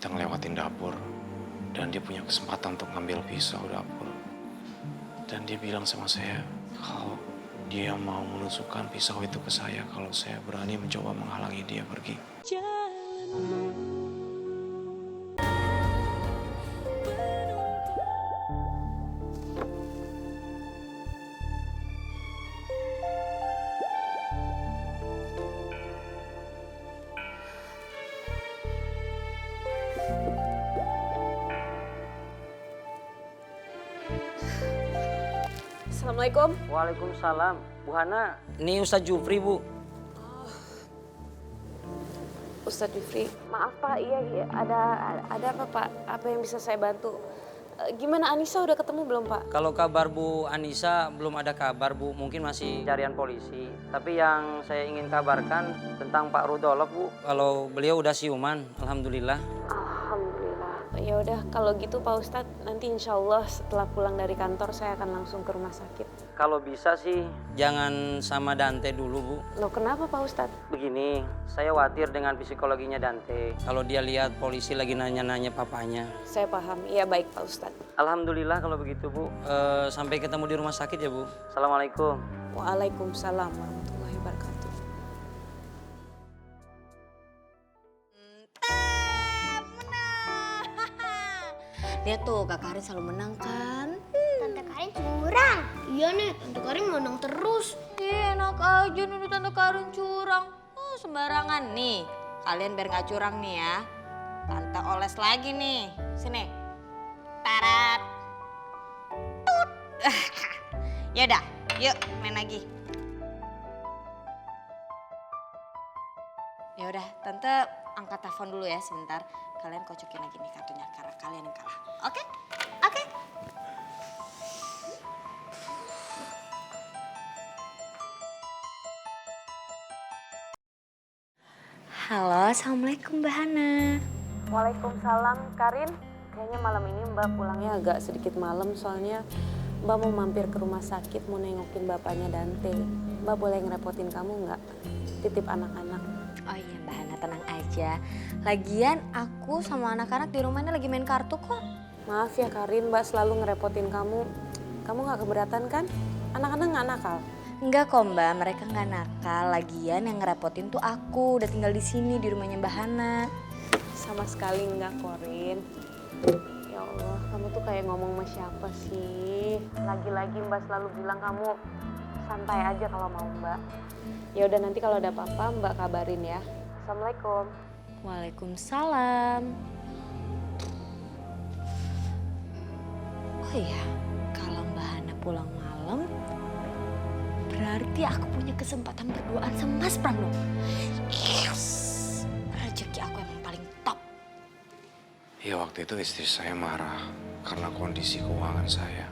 kita ngelewatin dapur dan dia punya kesempatan untuk ngambil pisau dapur. Dan dia bilang sama saya kalau dia mau menusukkan pisau itu ke saya kalau saya berani mencoba menghalangi dia pergi. Assalamualaikum. Waalaikumsalam. Bu Hana, ini Ustadz Jufri, Bu. Ustadz Jufri, maaf Pak, iya, ada apa Pak? Apa yang bisa saya bantu? Gimana Anissa udah ketemu belum Pak? Kalau kabar Bu Anissa belum ada kabar, Bu. Mungkin masih carian polisi. Tapi yang saya ingin kabarkan tentang Pak Rudolf, Bu. Kalau beliau udah siuman, alhamdulillah. Alhamdulillah. Ya udah kalau gitu Pak Ustadz, nanti insya Allah setelah pulang dari kantor saya akan langsung ke rumah sakit. Kalau bisa sih jangan sama Dante dulu, Bu. Loh kenapa Pak Ustadz? Begini, saya khawatir dengan psikologinya Dante. Kalau dia lihat polisi lagi nanya-nanya papanya. Saya paham, iya baik Pak Ustadz. Alhamdulillah kalau begitu, Bu. Sampai ketemu di rumah sakit ya, Bu. Assalamualaikum. Waalaikumsalam warahmatullahi wabarakatuh. Lihat tuh Kak Karin selalu menang kan? Tante Karin curang. Iya nih, Tante Karin menang terus. Enak aja nuduh Tante Karin curang. Oh, sembarangan nih. Kalian biar gak curang nih ya. Tante oles lagi nih. Sini. Tarat. Tut. Yaudah, yuk main lagi. Ya udah, Tante angkat telepon dulu ya sebentar. Kalian kocokin lagi nih kartunya karena kalian yang kalah. Oke? Oke. Halo, Assalamualaikum Mbak Hana. Waalaikumsalam Karin. Kayaknya malam ini Mbak pulangnya agak sedikit malam soalnya Mbak mau mampir ke rumah sakit mau nengokin bapaknya Dante. Mbak boleh ngerepotin kamu nggak? Titip anak-anak. Oh iya Mbak Hana, tenang aja. Lagian aku sama anak-anak di rumahnya lagi main kartu kok. Maaf ya Karin, Mbak selalu ngerepotin kamu. Kamu nggak keberatan kan? Anak-anak nggak nakal. Enggak kok Mbak, mereka nggak nakal. Lagian yang ngerepotin tuh aku udah tinggal di sini di rumahnya Mbak Hana. Sama sekali nggak Korin. Ya Allah, kamu tuh kayak ngomong sama siapa sih? Lagi-lagi Mbak selalu bilang kamu santai aja kalau mau Mbak. Ya udah nanti kalau ada apa-apa Mbak kabarin ya. Assalamualaikum. Waalaikumsalam. Oh iya, kalau Mbak Hana pulang malam, berarti aku punya kesempatan berduaan sama Mas Pram dong. Yes! Rezeki aku emang paling top. Ya waktu itu istri saya marah karena kondisi keuangan saya.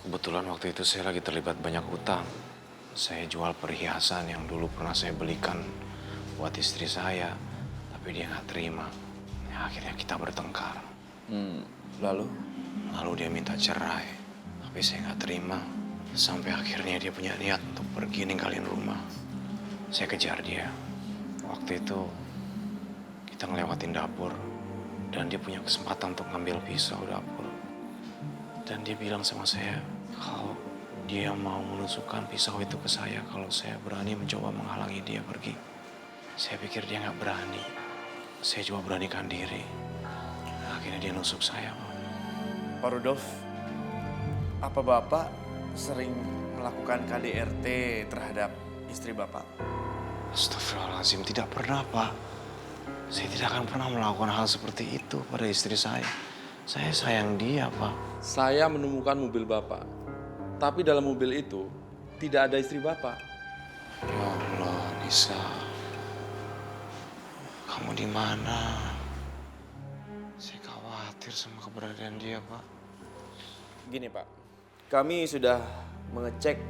Kebetulan waktu itu saya lagi terlibat banyak utang. Saya jual perhiasan yang dulu pernah saya belikan buat istri saya, tapi dia nggak terima. Ya, akhirnya kita bertengkar. Lalu? Lalu dia minta cerai, tapi saya nggak terima. Sampai akhirnya dia punya niat untuk pergi ninggalin rumah. Saya kejar dia. Waktu itu kita ngelewatin dapur dan dia punya kesempatan untuk ngambil pisau dapur. Dan dia bilang sama saya kalau dia mau menusukkan pisau itu ke saya kalau saya berani mencoba menghalangi dia pergi. Saya pikir dia nggak berani. Saya coba beranikan diri. Akhirnya dia nusuk saya, Pak. Pak Rudolf, apa Bapak sering melakukan KDRT terhadap istri Bapak? Astagfirullahaladzim, tidak pernah, Pak. Saya tidak akan pernah melakukan hal seperti itu pada istri saya. Saya sayang dia, Pak. Saya menemukan mobil Bapak, tapi dalam mobil itu tidak ada istri Bapak. Ya Allah, Nisa. Kamu di mana? Saya khawatir sama keberadaan dia, Pak. Gini Pak, kami sudah mengecek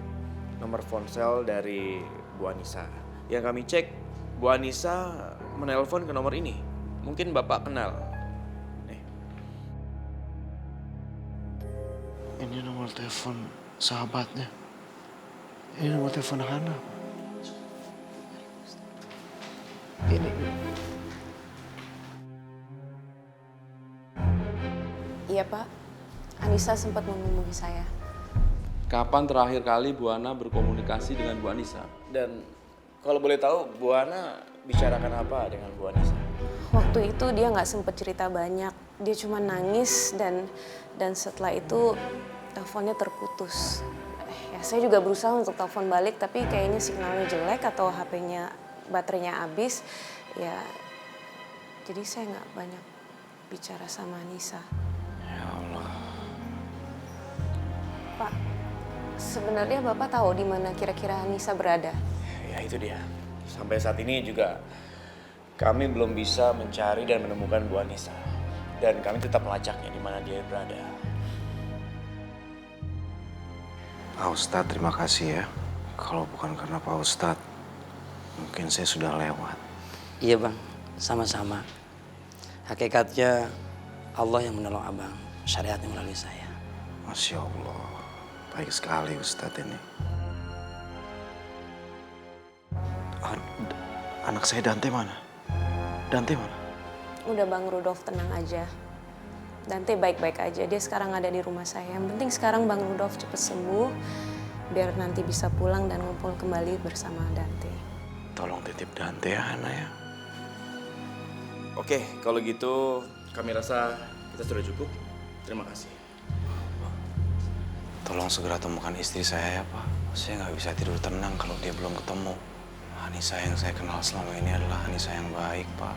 nomor ponsel dari Bu Anissa. Yang kami cek, Bu Anissa menelpon ke nomor ini. Mungkin Bapak kenal. Nih. Ini nomor telepon sahabatnya. Ini nomor telepon Hana. Ini. Iya Pak, Anissa sempat menghubungi saya. Kapan terakhir kali Bu Ana berkomunikasi dengan Bu Anissa? Dan kalau boleh tahu, Bu Ana bicarakan apa dengan Bu Anissa? Waktu itu dia nggak sempet cerita banyak, dia cuma nangis dan setelah itu teleponnya terputus. Ya saya juga berusaha untuk telepon balik tapi kayaknya signalnya jelek atau HP-nya baterainya habis. Ya jadi saya nggak banyak bicara sama Anissa. Ya Allah. Pak, sebenarnya Bapak tahu di mana kira-kira Anissa berada? Ya itu dia. Sampai saat ini juga kami belum bisa mencari dan menemukan Bu Anissa. Dan kami tetap melacaknya di mana dia berada. Pak Ustadz, terima kasih ya. Kalau bukan karena Pak Ustadz, mungkin saya sudah lewat. Iya bang, sama-sama. Hakikatnya Allah yang menolong abang, syariatnya melalui saya. Masya Allah, baik sekali Ustadz ini. Anak saya Dante mana? Dante mana? Udah Bang Rudolf tenang aja. Dante baik-baik aja, dia sekarang ada di rumah saya. Yang penting sekarang Bang Rudolf cepet sembuh, biar nanti bisa pulang dan ngumpul kembali bersama Dante. Tolong titip Dante ya, Hana ya. Oke, kalau gitu kami rasa kita sudah cukup. Terima kasih. Tolong segera temukan istri saya ya Pak. Saya nggak bisa tidur tenang kalau dia belum ketemu. Anissa yang saya kenal selama ini adalah Anissa yang baik Pak.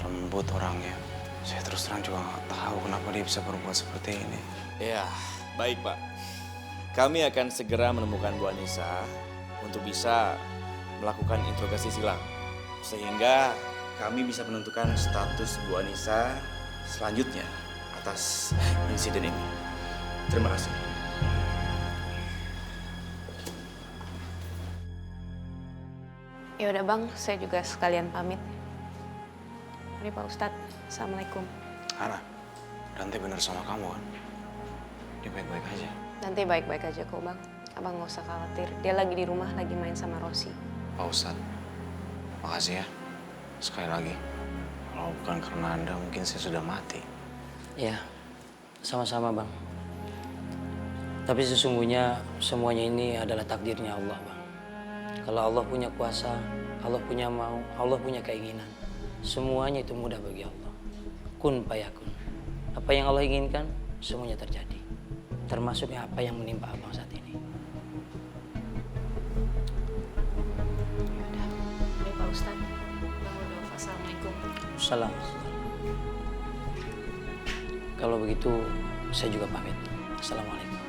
Lembut orangnya. Saya terus terang juga nggak tahu kenapa dia bisa berbuat seperti ini. Ya, baik Pak. Kami akan segera menemukan Bu Anissa untuk bisa melakukan interogasi silang. Sehingga kami bisa menentukan status Bu Anissa selanjutnya atas insiden ini. Terima kasih. Ya udah Bang, saya juga sekalian pamit. Mari Pak Ustadz, Assalamualaikum. Hana, Dante bener sama kamu kan? Dia baik-baik aja. Dante baik-baik aja kok Bang. Abang nggak usah khawatir, dia lagi di rumah lagi main sama Rosi. Pak Ustadz, makasih ya. Sekali lagi, kalau bukan karena Anda mungkin saya sudah mati. Ya, sama-sama bang. Tapi sesungguhnya semuanya ini adalah takdirnya Allah bang. Kalau Allah punya kuasa, Allah punya mau, Allah punya keinginan. Semuanya itu mudah bagi Allah. Kun payakun. Apa yang Allah inginkan, semuanya terjadi. Termasuk apa yang menimpa abang saat ini. Yaudah, mari Pak Ustadz. Bang Rudolf, Assalamualaikum. Salam. Kalau begitu, saya juga pamit. Assalamualaikum.